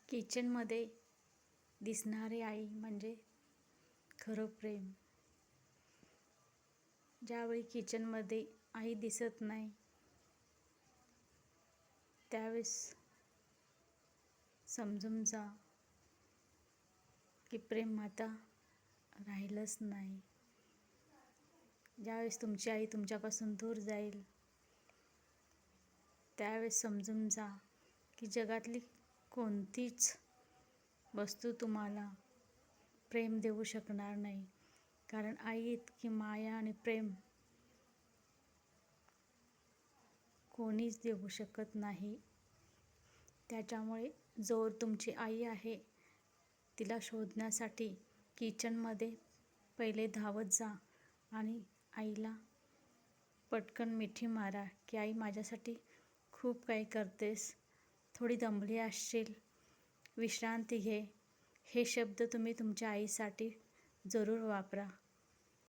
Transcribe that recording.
किचनमध्ये दिसणारी आई म्हणजे खरं प्रेम. ज्यावेळी किचनमध्ये आई दिसत नाही त्यावेळेस समजून जा की प्रेम आता राहिलंच नाही. ज्यावेळेस तुमची आई तुमच्यापासून दूर जाईल त्यावेळेस समजून जा की जगातली कोणतीच वस्तू तुम्हाला प्रेम देऊ शकणार नाही. कारण आई इतकी माया आणि प्रेम कोणीच देऊ शकत नाही. त्याच्यामुळे जोवर तुमची आई आहे तिला शोधण्यासाठी किचनमध्ये पहिले धावत जा आणि आईला पटकन मिठी मारा की आई माझ्यासाठी खूप काही करतेस, थोडी दमली असशील, विश्रांती घे. हे शब्द तुम्ही तुमच्या आईसाठी जरूर वापरा.